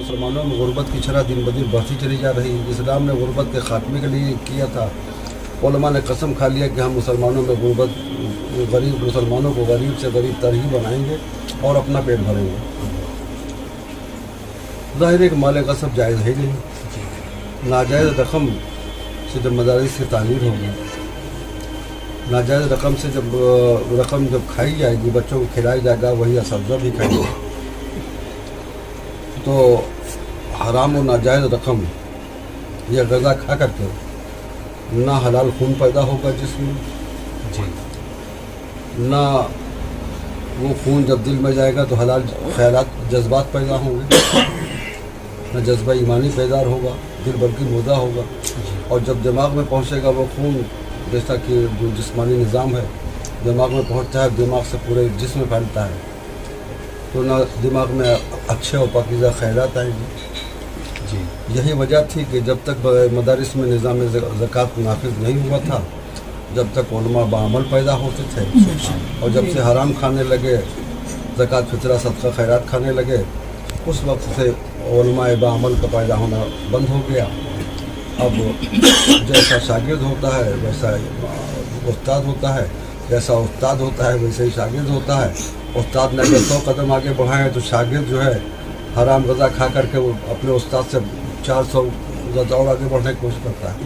مسلمانوں میں غربت کی شرح دن بدن بڑھتی چلی جا رہی ہے. اسلام نے غربت کے خاتمے کے لیے کیا تھا. علماء نے قسم کھا لیا کہ ہم مسلمانوں میں غریب مسلمانوں کو غریب سے غریب تر ہی بنائیں گے اور اپنا پیٹ بھریں گے. ظاہر ہے کہ مال غصب جائز ہے نہیں. ناجائز رقم سے جب مدارس کی تعمیر ہوگی, ناجائز رقم سے رقم جب کھائی جائے گی, بچوں کو کھلائی جائے گا, وہی اساتذہ بھی کھائیں گے, تو حرام و ناجائز رقم یا غذا کھا کر کے نہ حلال خون پیدا ہوگا جسم میں, نہ وہ خون جب دل میں جائے گا تو حلال خیالات جذبات پیدا ہوں گے, نہ جذبہ ایمانی پیدار ہوگا, دل بلکہ مردہ ہوگا. اور جب دماغ میں پہنچے گا وہ خون, جیسا کہ جو جسمانی نظام ہے دماغ میں پہنچتا ہے, دماغ سے پورے جسم میں پھیلتا ہے, تو نہ دماغ میں اچھے اور پاکیزہ خیالات آئیں گے. یہی وجہ تھی کہ جب تک مدارس میں نظام زکوٰۃ نافذ نہیں ہوا تھا, جب تک علماء بعمل پیدا ہوتے تھے, اور جب سے حرام کھانے لگے, زکوٰۃ فطرہ صدقہ خیرات کھانے لگے, اس وقت سے علماء بعمل کا پیدا ہونا بند ہو گیا. اب جیسا شاگرد ہوتا ہے ویسا استاد ہوتا ہے, جیسا استاد ہوتا ہے ویسے ہی شاگرد ہوتا ہے. استاد نے اگر 100 قدم آگے بڑھائے تو شاگرد جو ہے حرام غذا کھا کر کے وہ اپنے استاد سے 400 زیادہ اور آگے بڑھنے کی کوشش کرتا ہے.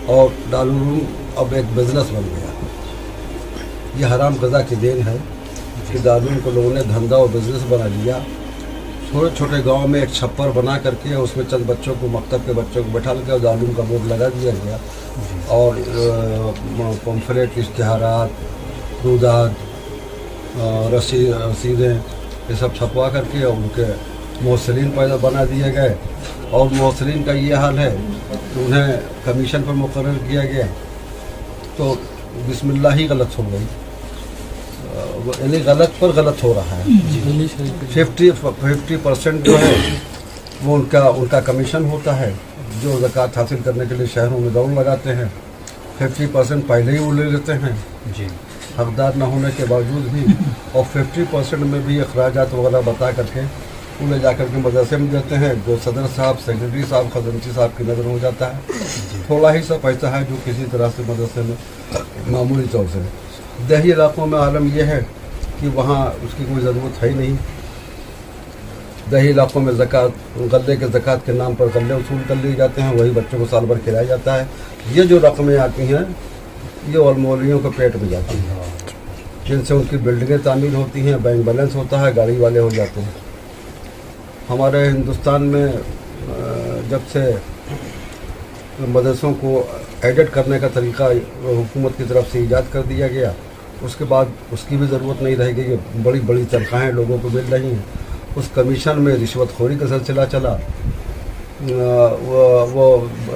اور دارالعلوم اب ایک بزنس بن گیا. یہ حرام غذا کی دین ہے کہ دارالعلوم کو لوگوں نے دھندا اور بزنس بنا لیا. چھوٹے چھوٹے گاؤں میں ایک چھپر بنا کر کے اس میں چند بچوں کو, مکتب کے بچوں کو بٹھا کے دارالعلوم کا بورڈ لگا دیا گیا, اور پمفلیٹ, اشتہارات, روداد, رسیدیں یہ سب چھپوا کر کے ان کے موصلین پیدا بنا دیے گئے. اور موصلین کا یہ حال ہے کہ انہیں کمیشن پر مقرر کیا گیا, تو بسم اللہ ہی غلط ہو گئی, یعنی غلط پر غلط ہو رہا ہے. 50% جو ہے وہ ان کا کمیشن ہوتا ہے. جو زکوٰۃ حاصل کرنے کے لیے شہروں میں دوڑ لگاتے ہیں, 50% پہلے ہی وہ لے لیتے ہیں حقدار نہ ہونے کے باوجود بھی, اور 50% میں بھی اخراجات وغیرہ بتا کر کے وہ لے جا کر کے مدرسے میں دیتے ہیں. جو صدر صاحب, سیکرٹری صاحب, خزانچی صاحب کی نظر ہو جاتا ہے. تھوڑا ہی سا پیسہ ہے جو کسی طرح سے مدرسے میں معمولی طور سے. دیہی علاقوں میں عالم یہ ہے کہ وہاں اس کی کوئی ضرورت ہے ہی نہیں. دیہی علاقوں میں غلے کے زکوٰۃ کے نام پر غلے وصول کر لیے جاتے ہیں, وہی بچوں کو سال بھر کھلایا جاتا ہے. یہ جو رقمیں آتی ہیں یہ علمولیوں کے پیٹ میں جاتی ہیں, جن سے ان کی بلڈنگیں تعمیر ہوتی ہیں, بینک بیلنس ہوتا ہے, گاڑی والے ہو جاتے ہیں. ہمارے ہندوستان میں جب سے مدرسوں کو ایڈٹ کرنے کا طریقہ حکومت کی طرف سے ایجاد کر دیا گیا, اس کے بعد اس کی بھی ضرورت نہیں رہے گی. کہ بڑی بڑی تنخواہیں لوگوں کو مل رہی ہیں, اس کمیشن میں رشوت خوری کا سلسلہ چلا. وہ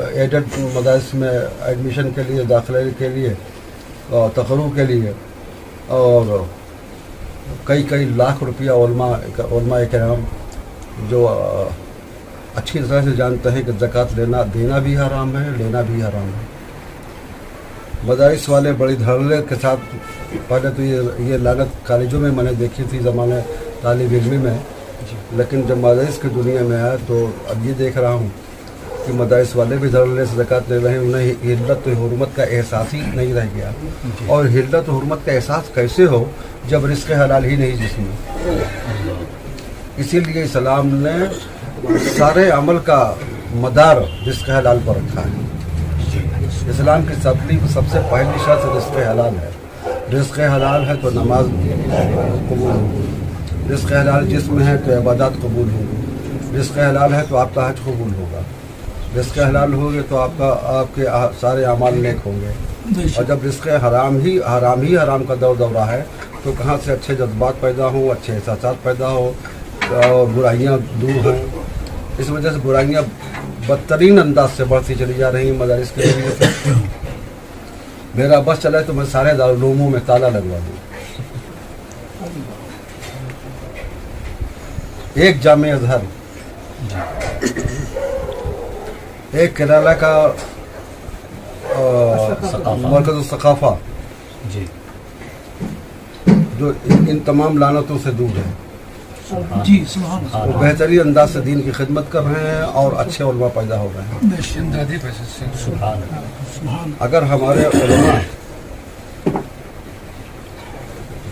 ایڈٹ مدارس میں ایڈمیشن کے لیے, داخلے کے لیے, تقرر کے لیے, اور کئی لاکھ روپیہ علماء کرام جو اچھی طرح سے جانتے ہیں کہ زکوٰۃ دینا بھی حرام ہے, لینا بھی حرام ہے. مدارس والے بڑی دھڑلے کے ساتھ, پہلے تو یہ لعنت کالجوں میں نے دیکھی تھی زمانے طالب علمی میں, لیکن جب مدارس کی دنیا میں آیا تو اب یہ دیکھ رہا ہوں کہ مدارس والے بھی دھڑلے سے زکوٰۃ لے رہے ہیں. انہیں حلت و حرمت کا احساس ہی نہیں رہ گیا. اور حلت و حرمت کا احساس کیسے ہو جب رزق حلال ہی نہیں جسم میں. اسی لیے اسلام نے سارے عمل کا مدار رزق حلال پر رکھا ہے. اسلام کی سب سے پہلی شرط رزق حلال ہے. رزق حلال ہے تو نماز قبول ہوگی, رزق حلال جسم ہے تو عبادات قبول ہوگی, رزق حلال ہے تو آپ کا حج قبول ہوگا, رزق حلال ہوگے تو آپ کے سارے اعمال نیک ہوں گے. اور جب رزق حرام کا دورہ ہے تو کہاں سے اچھے جذبات پیدا ہوں, اچھے احساسات پیدا ہو, اور برائیاں دور ہیں. اس وجہ سے برائیاں بدترین انداز سے بڑھتی چلی جا رہی ہیں مدارس کے ذریعے سے. میرا بس چلا ہے تو میں سارے دارالعلوموں میں تالا لگوا دوں. ایک جامع ازہر, ایک کیرالہ کا مرکز الثقافہ جو ان تمام لعنتوں سے دور ہے. جی سبحان اللہ. وہ بہترین انداز سے دین کی خدمت کر رہے ہیں اور اچھے علماء پیدا ہو رہے ہیں. اگر ہمارے علماء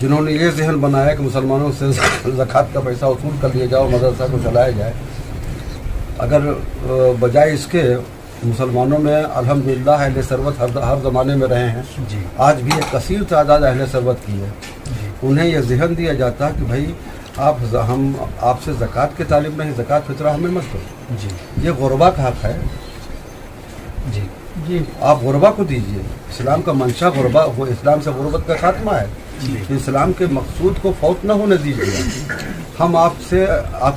جنہوں نے یہ ذہن بنایا کہ مسلمانوں سے زکوٰۃ کا پیسہ وصول کر لیا جائے اور مدرسہ کو چلایا جائے، اگر بجائے اس کے مسلمانوں میں الحمدللہ اہل ثروت ہر زمانے میں رہے ہیں، آج بھی ایک کثیر تعداد اہل ثروت کی ہے، انہیں یہ ذہن دیا جاتا ہے کہ بھائی ہم آپ سے زکوٰۃ کے طالب نہیں، زکوٰۃ فطرہ ہمیں مت دو، یہ غربا کا حق ہے، آپ غربا کو دیجیے. اسلام کا منشا غربا، وہ اسلام سے غربت کا خاتمہ ہے. اسلام کے مقصود کو فوت نہ ہونے دیجیے. ہم آپ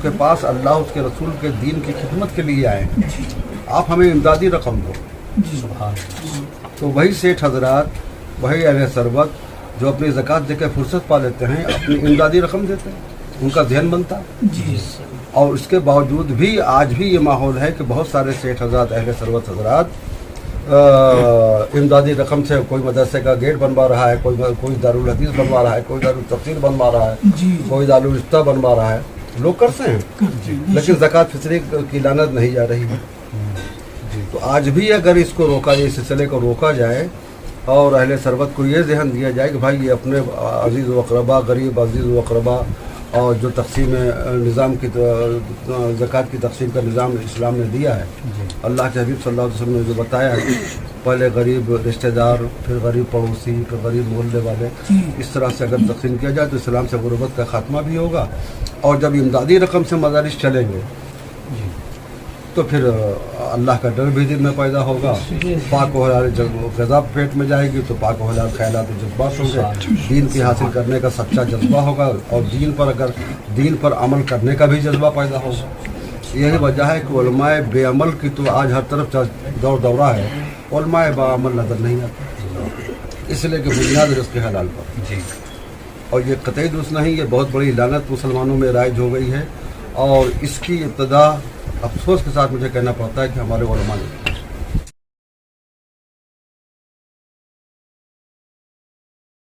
کے پاس اللہ اس کے رسول کے دین کی خدمت کے لیے آئے ہیں، آپ ہمیں امدادی رقم دو. تو وہی سیٹھ حضرات، وہی اہل ثروت جو اپنی زکوٰۃ دے کے فرصت پا لیتے ہیں، اپنی امدادی رقم دیتے ہیں، ان کا ذہن بنتا ہے. اور اس کے باوجود بھی آج بھی یہ ماحول ہے کہ بہت سارے سیٹھ حضرات، اہل ثروت حضرات امدادی رقم سے کوئی مدرسے کا گیٹ بنوا رہا ہے، کوئی دارالحدیث بنوا رہا ہے، کوئی دارالتفسیر بنوا رہا ہے، کوئی دارالفتہ بنوا رہا ہے. لوگ کرتے ہیں، لیکن زکوٰۃ فطری کی لعنت نہیں جا رہی ہے. تو آج بھی اگر اس کو روکا جائے، اس سلسلے کو روکا جائے اور اہل ثروت کو یہ ذہن دیا جائے کہ بھائی یہ اپنے عزیز و اقربا، غریب عزیز و اقربا، اور جو تقسیم نظام کی زکوٰۃ کی تقسیم کا نظام اسلام نے دیا ہے، اللہ کے حبیب صلی اللہ علیہ وسلم نے جو بتایا ہے، پہلے غریب رشتہ دار، پھر غریب پڑوسی، پھر غریب محلے والے، اس طرح سے اگر تقسیم کیا جائے تو اسلام سے غربت کا خاتمہ بھی ہوگا. اور جب امدادی رقم سے مدارس چلیں گے تو پھر اللہ کا ڈر بھی دل میں پیدا ہوگا. پاک و حلال غذا پیٹ میں جائے گی تو پاک و حلال خیالات و جذبات ہوں گے، دین کی حاصل کرنے کا سچا جذبہ ہوگا، اور دین پر عمل کرنے کا بھی جذبہ پیدا ہوگا. یہی وجہ ہے کہ علماء بے عمل کی تو آج ہر طرف دورہ ہے، علماء با عمل نظر نہیں آتے، اس لیے کہ بنیاد رزق حلال پر. اور یہ قطعی درست نہیں، یہ بہت بڑی لعنت مسلمانوں میں رائج ہو گئی ہے، اور اس کی ابتدا افسوس کے ساتھ مجھے کہنا پڑتا ہے کہ ہمارے علماء نے